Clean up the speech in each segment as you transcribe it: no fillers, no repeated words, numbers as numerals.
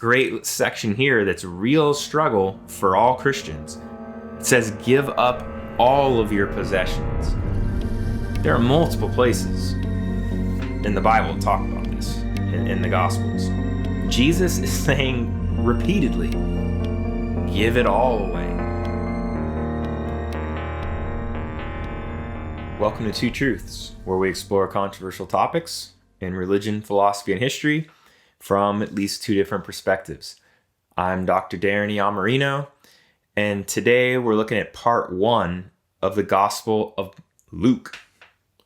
great section here that's real struggle for all Christians. It says, give up all of your possessions. There are multiple places in the Bible that talk about this, in the Gospels. Jesus is saying repeatedly, give it all away. Welcome to Two Truths, where we explore controversial topics in religion, philosophy, and history from at least two different perspectives. I'm Dr. Darren Iamarino, and today we're looking at part 1 of the Gospel of Luke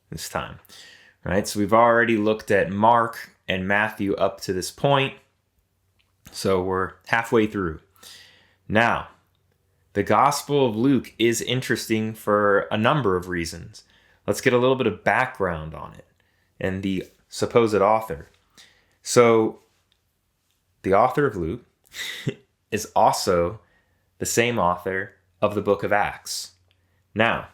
this time. Right? So we've already looked at Mark and Matthew up to this point, so we're halfway through. Now, the Gospel of Luke is interesting for a number of reasons. Let's get a little bit of background on it and the supposed author. So, the author of Luke is also the same author of the book of Acts. Now,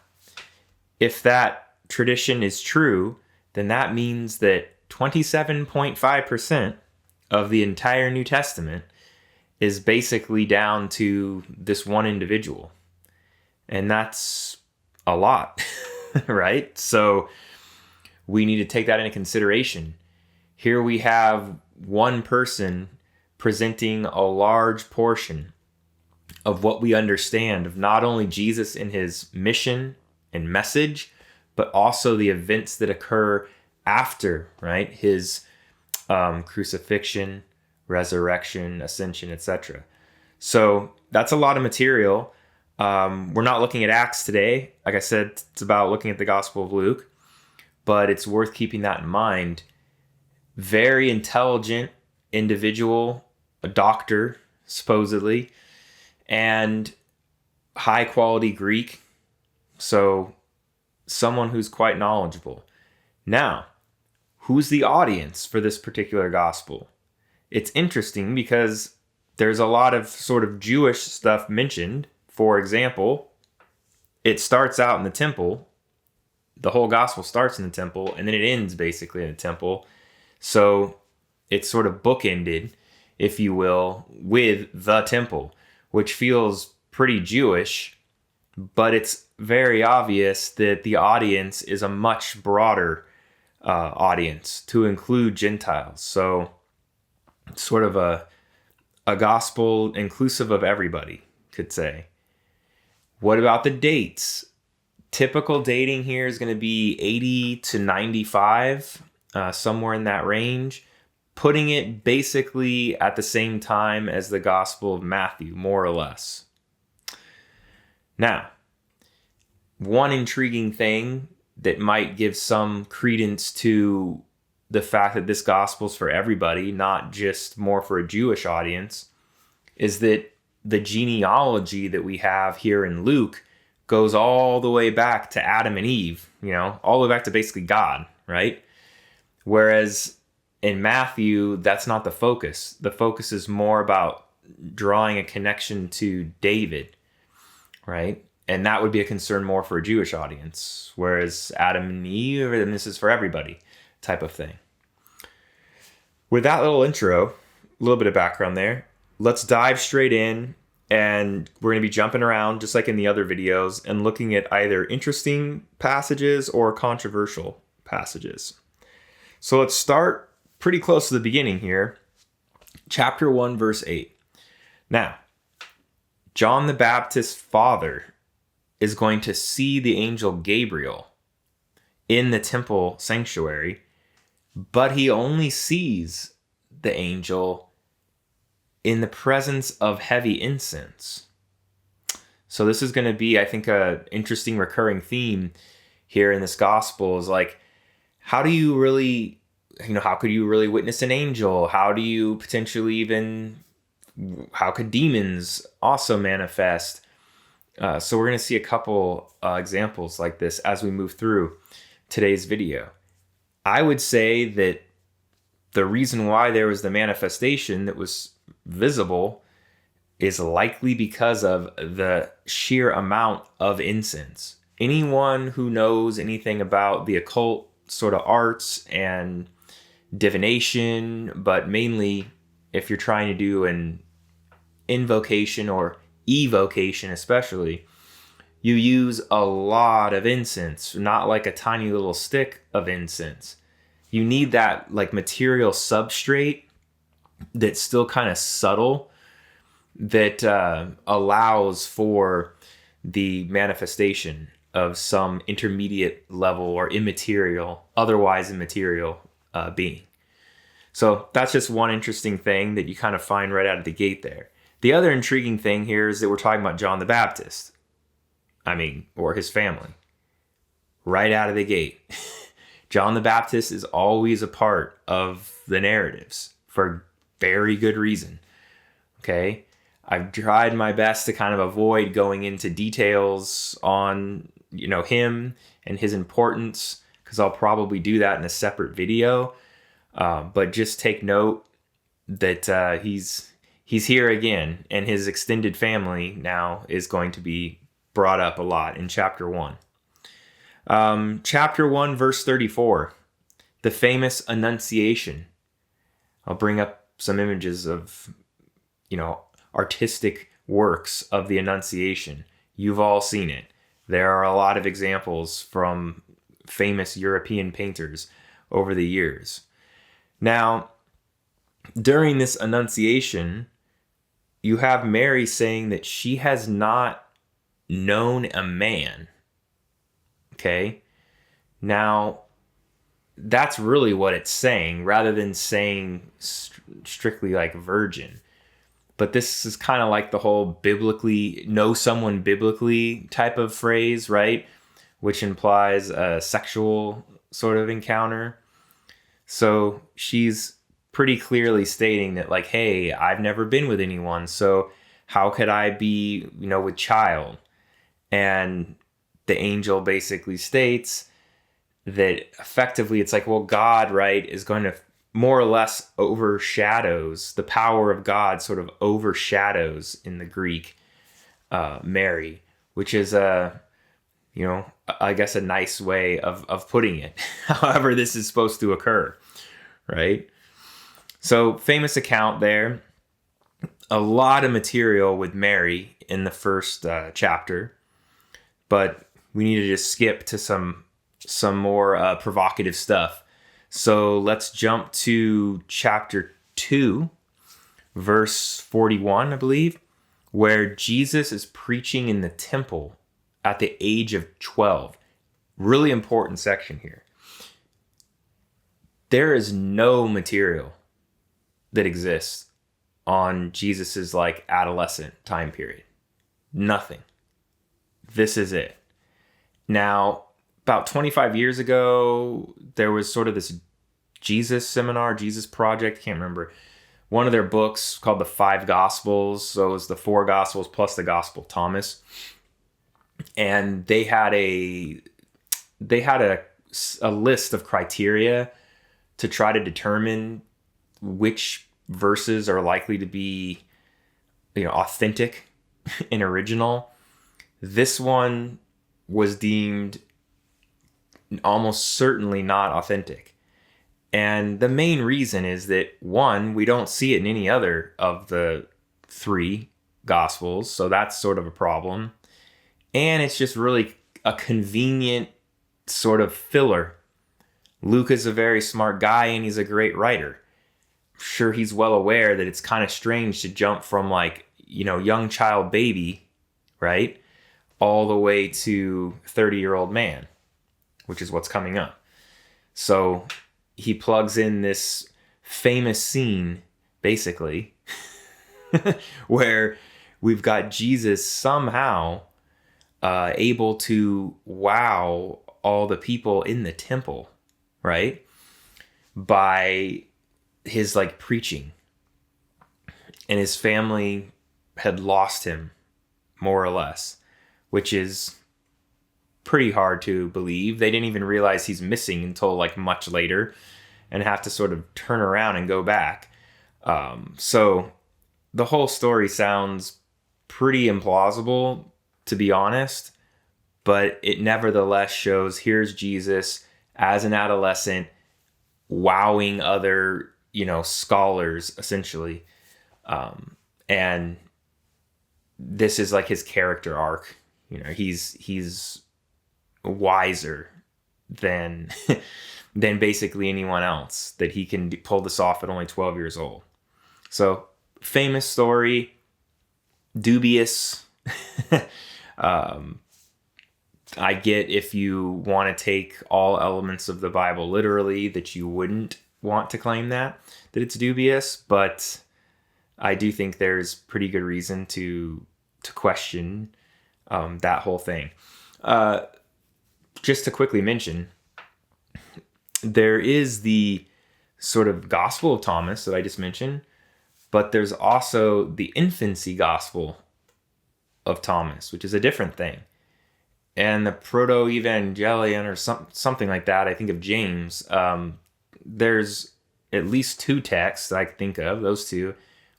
if that tradition is true, then that means that 27.5% of the entire New Testament is basically down to this one individual. And that's a lot. Right? So we need to take that into consideration. Here we have one person presenting a large portion of what we understand of not only Jesus and his mission and message, but also the events that occur after, right? His crucifixion, resurrection, ascension, etc. So that's a lot of material. We're not looking at Acts today. Like I said, it's about looking at the Gospel of Luke, but it's worth keeping that in mind. Very intelligent individual, a doctor, supposedly, and high quality Greek. So someone who's quite knowledgeable. Now, who's the audience for this particular gospel? It's interesting because there's a lot of sort of Jewish stuff mentioned. For example, it starts out in the temple. The whole gospel starts in the temple, and then it ends basically in the temple. So it's sort of bookended, if you will, with the temple, which feels pretty Jewish, but it's very obvious that the audience is a much broader audience to include Gentiles. So it's sort of a gospel inclusive of everybody, could say. What about the dates? Typical dating here is going to be 80 to 95, somewhere in that range, putting it basically at the same time as the Gospel of Matthew, more or less. Now, one intriguing thing that might give some credence to the fact that this gospel is for everybody, not just more for a Jewish audience, is that the genealogy that we have here in Luke goes all the way back to Adam and Eve, all the way back to basically God, right? Whereas in Matthew, that's not the focus. The focus is more about drawing a connection to David, right? And that would be a concern more for a Jewish audience, whereas Adam and Eve, and this is for everybody type of thing. With that little intro, a little bit of background there, let's dive straight in, and we're going to be jumping around just like in the other videos and looking at either interesting passages or controversial passages. So let's start pretty close to the beginning here. Chapter 1, verse 8. Now, John the Baptist's father is going to see the angel Gabriel in the temple sanctuary, but he only sees the angel in the presence of heavy incense. So this is going to be, I think, an interesting recurring theme here in this gospel is like, how do you really, how could you really witness an angel? How do you potentially even, how could demons also manifest? So we're going to see a couple examples like this as we move through today's video. I would say that the reason why there was the manifestation that was visible is likely because of the sheer amount of incense. Anyone who knows anything about the occult sort of arts and divination, but mainly if you're trying to do an invocation or evocation especially, you use a lot of incense, not like a tiny little stick of incense. You need that like material substrate that's still kind of subtle, that allows for the manifestation of some intermediate level or otherwise immaterial being. So that's just one interesting thing that you kind of find right out of the gate there. The other intriguing thing here is that we're talking about John the Baptist. Or his family. Right out of the gate. John the Baptist is always a part of the narratives for very good reason. Okay? I've tried my best to kind of avoid going into details on, him and his importance, because I'll probably do that in a separate video. But just take note that he's here again, and his extended family now is going to be brought up a lot in chapter 1. Chapter 1, verse 34, the famous Annunciation. I'll bring up some images of, artistic works of the Annunciation. You've all seen it. There are a lot of examples from famous European painters over the years. Now, during this Annunciation, you have Mary saying that she has not known a man. Okay? Now, that's really what it's saying, rather than saying strictly like virgin. But this is kind of like the whole know someone biblically type of phrase, right? Which implies a sexual sort of encounter. So she's pretty clearly stating that, like, hey, I've never been with anyone, so how could I be, with child? And the angel basically states that effectively it's like, well, God, right, is going to more or less overshadows, the power of God sort of overshadows in the Greek Mary, which is I guess a nice way of putting it. However, this is supposed to occur, right? So famous account there. A lot of material with Mary in the first chapter, but we need to just skip to some more provocative stuff. So let's jump to chapter 2, verse 41, I believe, where Jesus is preaching in the temple at the age of 12. Really important section here. There is no material that exists on Jesus's like adolescent time period. Nothing. This is it. Now, about 25 years ago, there was sort of this Jesus seminar, Jesus project, can't remember. One of their books called The Five Gospels. So it was the 4 Gospels plus the Gospel of Thomas. And they had a list of criteria to try to determine which verses are likely to be, authentic and original. This one was deemed almost certainly not authentic. And the main reason is that, one, we don't see it in any other of the 3 Gospels, so that's sort of a problem. And it's just really a convenient sort of filler. Luke is a very smart guy and he's a great writer. I'm sure he's well aware that it's kind of strange to jump from like, young child baby, right, all the way to 30-year-old man, which is what's coming up. So he plugs in this famous scene, basically, where we've got Jesus somehow able to wow all the people in the temple, right, by his like preaching. And his family had lost him, more or less, which is pretty hard to believe. They didn't even realize he's missing until like much later, and have to sort of turn around and go back. So the whole story sounds pretty implausible, to be honest, but it nevertheless shows here's Jesus as an adolescent wowing other scholars essentially. And this is like his character arc. He's wiser than than basically anyone else, that he can pull this off at only 12 years old. So famous story, dubious. I get if you want to take all elements of the Bible literally, that you wouldn't want to claim that it's dubious, but I do think there's pretty good reason to question that whole thing. Just to quickly mention, there is the sort of Gospel of Thomas that I just mentioned, but there's also the infancy Gospel of Thomas, which is a different thing. And the Proto-Evangelion or something like that, I think of James, there's at least two texts I can think of, those two,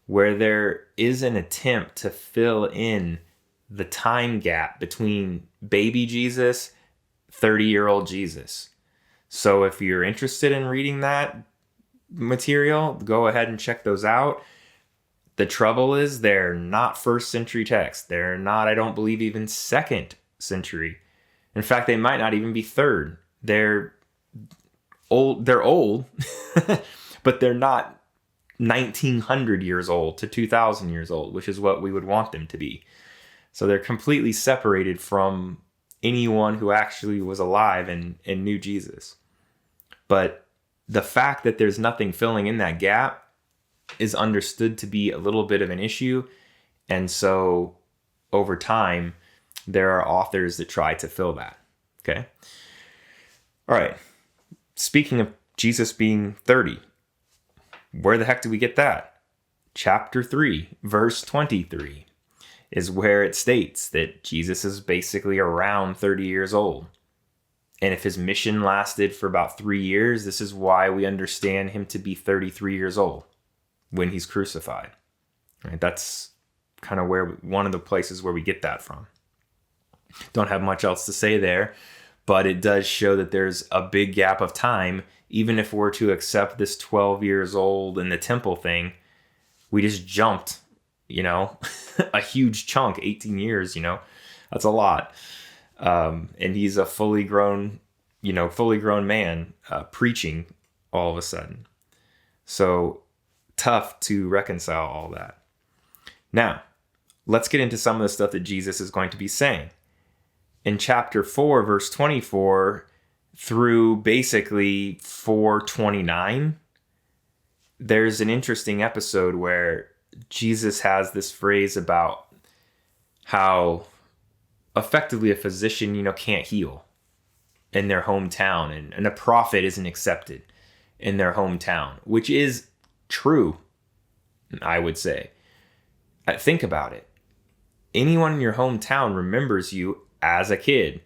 where there is an attempt to fill in the time gap between baby Jesus, 30-year-old Jesus. So if you're interested in reading that material, go ahead and check those out. The trouble is they're not first century texts. They're not, I don't believe, even second century. In fact, they might not even be third. They're old, but they're not 1900 years old to 2000 years old, which is what we would want them to be. So they're completely separated from anyone who actually was alive and knew Jesus. But the fact that there's nothing filling in that gap is understood to be a little bit of an issue. And so over time, there are authors that try to fill that. Okay. All right. Speaking of Jesus being 30, where the heck do we get that? Chapter 3, verse 23 is where it states that Jesus is basically around 30 years old. And if his mission lasted for about 3 years, this is why we understand him to be 33 years old when he's crucified. Right? That's kind of one of the places where we get that from. Don't have much else to say there, but it does show that there's a big gap of time. Even if we're to accept this 12 years old in the temple thing, we just jumped, a huge chunk, 18 years, that's a lot. And he's a fully grown man preaching all of a sudden. So tough to reconcile all that. Now, let's get into some of the stuff that Jesus is going to be saying. In chapter 4, verse 24 through basically 4:29, there's an interesting episode where Jesus has this phrase about how effectively a physician, can't heal in their hometown, and a prophet isn't accepted in their hometown, which is true, I would say. Think about it. Anyone in your hometown remembers you as a kid,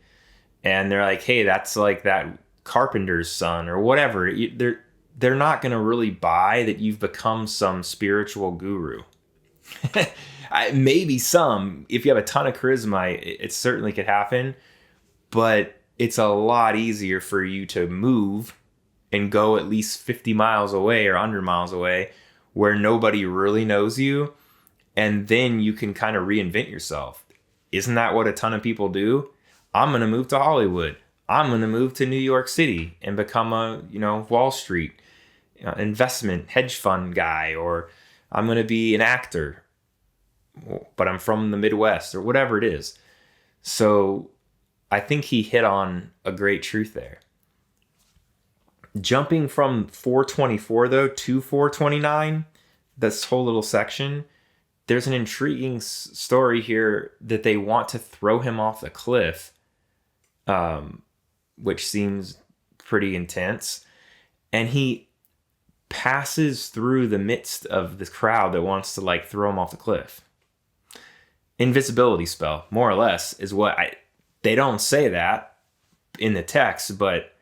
and they're like, hey, that's like that carpenter's son or whatever. They're not going to really buy that you've become some spiritual guru. Maybe some, if you have a ton of charisma, it certainly could happen, but it's a lot easier for you to move and go at least 50 miles away or 100 miles away where nobody really knows you, and then you can kind of reinvent yourself. Isn't that what a ton of people do? I'm going to move to Hollywood. I'm going to move to New York City and become a, Wall Street investment hedge fund guy, or I'm going to be an actor, but I'm from the Midwest, or whatever it is. So I think he hit on a great truth there. Jumping from 424 though to 429, this whole little section, there's an intriguing story here that they want to throw him off the cliff, which seems pretty intense. And he passes through the midst of the crowd that wants to throw him off the cliff. Invisibility spell, more or less, is what they don't say that in the text, but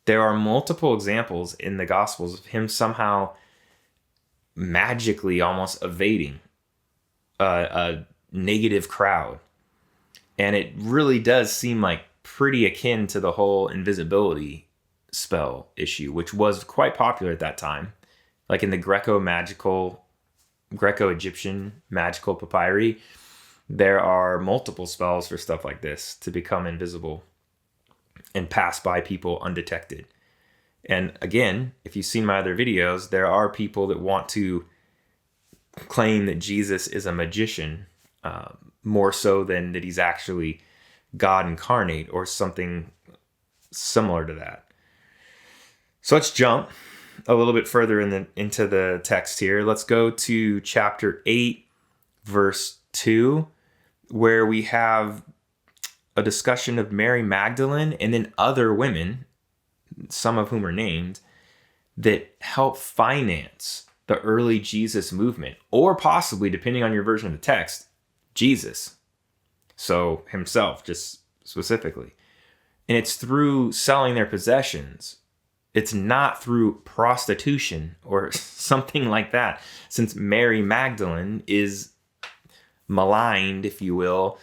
there are multiple examples in the Gospels of him somehow magically almost evading a negative crowd. And it really does seem like pretty akin to the whole invisibility spell issue, which was quite popular at that time Like in the Greco-Egyptian magical papyri, there are multiple spells for stuff like this to become invisible and pass by people undetected. And again, if you've seen my other videos, there are people that want to claim that Jesus is a magician, more so than that he's actually God incarnate or something similar to that. So let's jump a little bit further into the text here. Let's go to chapter 8, verse 2, where we have a discussion of Mary Magdalene and then other women, some of whom are named, that help finance the early Jesus movement, or possibly, depending on your version of the text, Jesus. So himself, just specifically. And it's through selling their possessions. It's not through prostitution or something like that, since Mary Magdalene is maligned, if you will,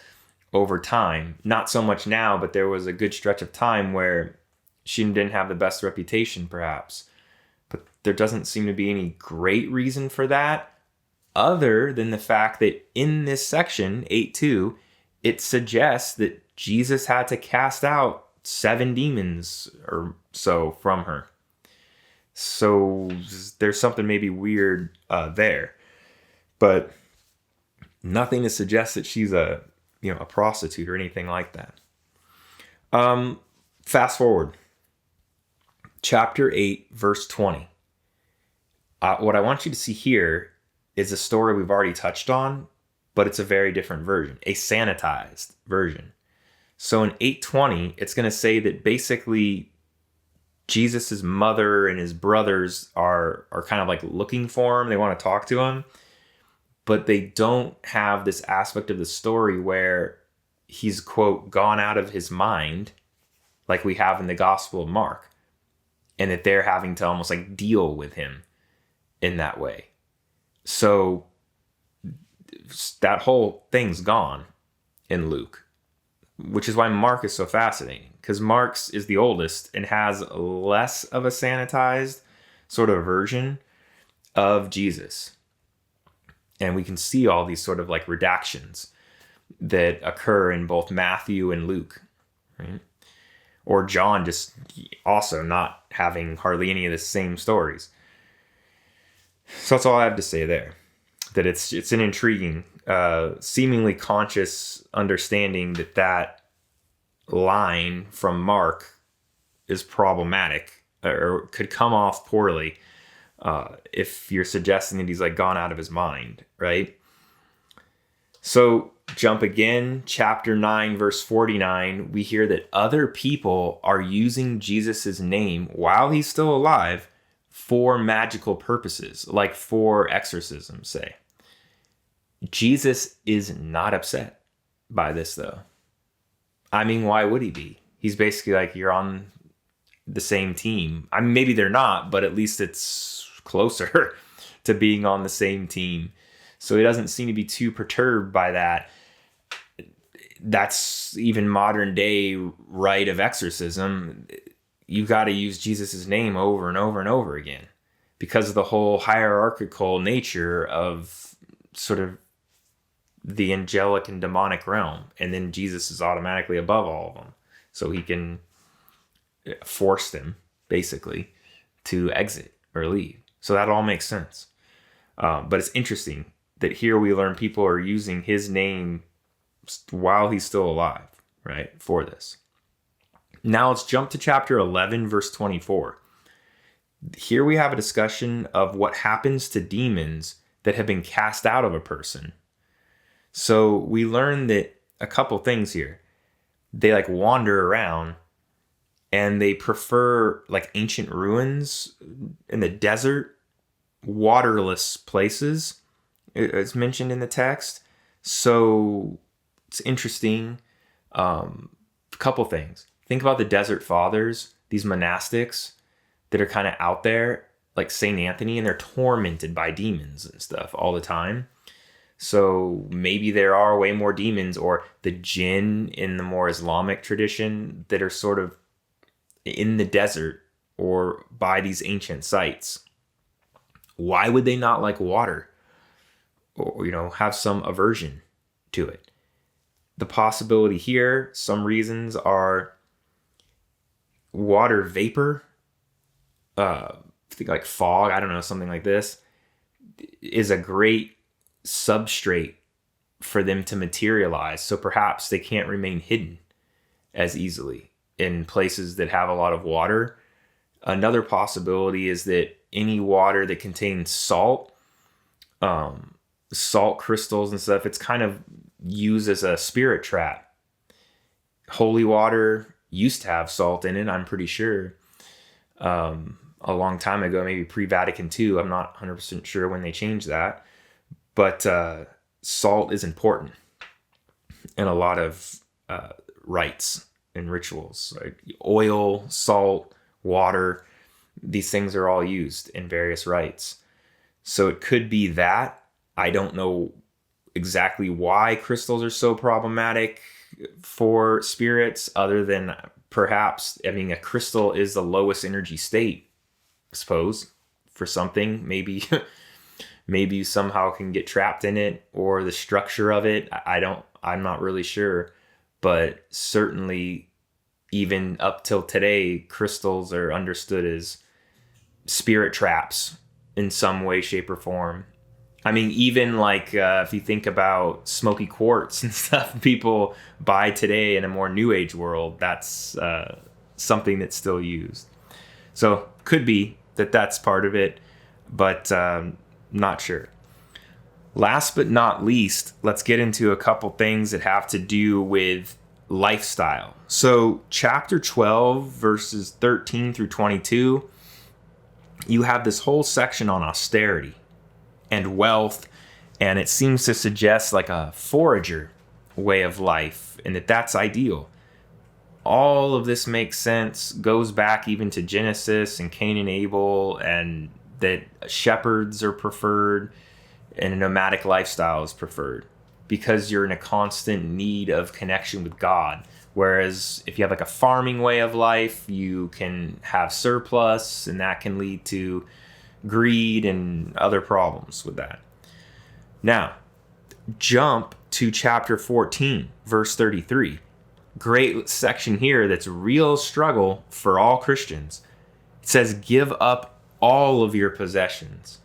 over time. Not so much now, but there was a good stretch of time where she didn't have the best reputation, perhaps. But there doesn't seem to be any great reason for that, other than the fact that in this section, 8:2, it suggests that Jesus had to cast out 7 demons or so from her. So there's something maybe weird there. But nothing to suggest that she's a prostitute or anything like that. Fast forward. Chapter 8, verse 20. What I want you to see here is a story we've already touched on, but it's a very different version, a sanitized version. So in 8:20, it's going to say that basically Jesus's mother and his brothers are kind of like looking for him. They want to talk to him, but they don't have this aspect of the story where he's, quote, gone out of his mind, like we have in the Gospel of Mark, and that they're having to almost like deal with him in that way. So that whole thing's gone in Luke, which is why Mark is so fascinating, because Mark's is the oldest and has less of a sanitized sort of version of Jesus. And we can see all these sort of like redactions that occur in both Matthew and Luke, right? Or John just also not having hardly any of the same stories. So that's all I have to say there. That it's an intriguing, seemingly conscious understanding that line from Mark is problematic or could come off poorly if you're suggesting that he's like gone out of his mind, right? So jump again, chapter 9, verse 49, we hear that other people are using Jesus's name while he's still alive for magical purposes, like for exorcism, say. Jesus is not upset by this, though. I mean, why would he be? He's basically like, you're on the same team. I mean, maybe they're not, but at least it's closer to being on the same team. So he doesn't seem to be too perturbed by that. That's even modern day rite of exorcism. You got to use Jesus's name over and over and over again because of the whole hierarchical nature of sort of the angelic and demonic realm. And then Jesus is automatically above all of them. So he can force them, basically, to exit or leave. So that all makes sense. But it's interesting that here we learn people are using his name while he's still alive, right, for this. Now let's jump to chapter 11, verse 24. Here we have a discussion of what happens to demons that have been cast out of a person. So we learn that a couple things here. They like wander around and they prefer like ancient ruins in the desert, waterless places. It's mentioned in the text. So it's interesting. A couple things. Think about the desert fathers, these monastics that are kind of out there, like St. Anthony, and they're tormented by demons and stuff all the time. So maybe there are way more demons, or the jinn in the more Islamic tradition that are sort of in the desert or by these ancient sites. Why would they not like water or, have some aversion to it? The possibility here, some reasons are water vapor, like fog, I don't know, something like this, is a great substrate for them to materialize. So perhaps they can't remain hidden as easily in places that have a lot of water. Another possibility is that any water that contains salt, salt crystals and stuff, it's kind of used as a spirit trap. Holy water used to have salt in it, I'm pretty sure. A long time ago, maybe pre-Vatican II. I'm not 100% sure when they changed that. But salt is important in a lot of rites and rituals. Like oil, salt, water, these things are all used in various rites. So it could be that. I don't know exactly why crystals are so problematic for spirits, other than perhaps, a crystal is the lowest energy state, I suppose, for something. Maybe maybe you somehow can get trapped in it, or the structure of it. I'm not really sure. But certainly, even up till today, crystals are understood as spirit traps in some way, shape, or form. Even like if you think about smoky quartz and stuff people buy today in a more new age world, that's something that's still used. So could be that that's part of it, but not sure. Last but not least, let's get into a couple things that have to do with lifestyle. So chapter 12, verses 13 through 22, you have this whole section on austerity and wealth, and it seems to suggest like a forager way of life, and that's ideal. All of this makes sense, goes back even to Genesis and Cain and Abel, and that shepherds are preferred and a nomadic lifestyle is preferred because you're in a constant need of connection with God. Whereas if you have like a farming way of life, you can have surplus, and that can lead to greed and other problems with that. Now, jump to chapter 14, verse 33. Great section here that's real struggle for all Christians. It says, give up all of your possessions.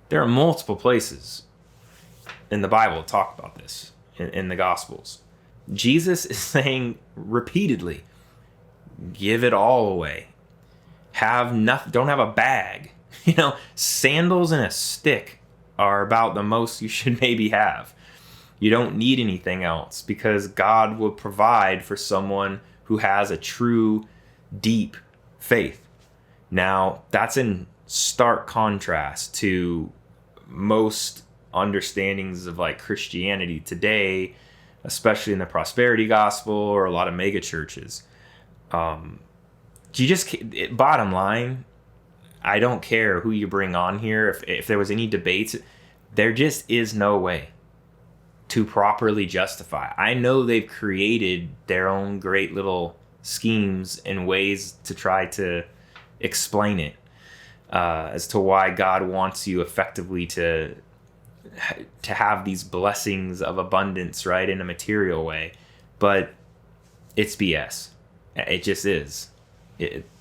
There are multiple places in the Bible that talk about this in the Gospels. Jesus is saying repeatedly, give it all away. Have nothing, don't have a bag. Sandals and a stick are about the most you should maybe have. You don't need anything else because God will provide for someone who has a true, deep faith. Now, that's in stark contrast to most understandings of like Christianity today, especially in the prosperity gospel or a lot of mega churches. Bottom line, I don't care who you bring on here. If there was any debates, there just is no way to properly justify. I know they've created their own great little schemes and ways to try to explain it as to why God wants you effectively to have these blessings of abundance, right, in a material way. But it's BS. It just is.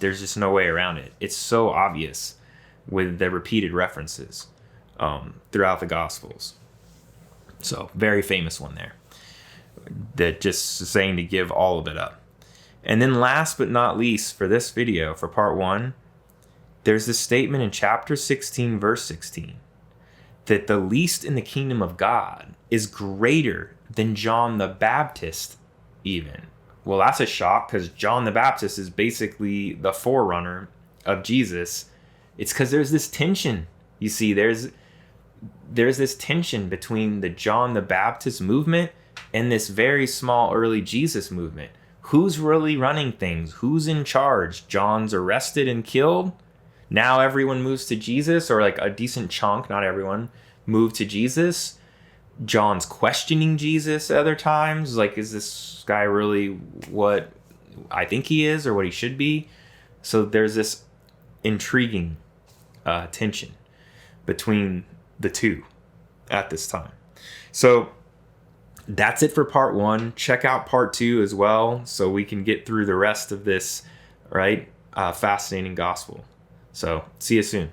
There's just no way around it. It's so obvious with the repeated references throughout the Gospels. So, very famous one there. That just saying to give all of it up. And then last but not least for this video, for part 1, there's this statement in chapter 16, verse 16, that the least in the kingdom of God is greater than John the Baptist even. Well, that's a shock because John the Baptist is basically the forerunner of Jesus. It's because there's this tension. You see, there's this tension between the John the Baptist movement and this very small early Jesus movement. Who's really running things? Who's in charge? John's arrested and killed. Now everyone moves to Jesus, or like a decent chunk, not everyone, move to Jesus. John's questioning Jesus at other times. Like, is this guy really what I think he is or what he should be? So there's this intriguing tension. between the two at this time. So that's it for part 1. Check out part 2 as well so we can get through the rest of this, right? Fascinating gospel. So see you soon.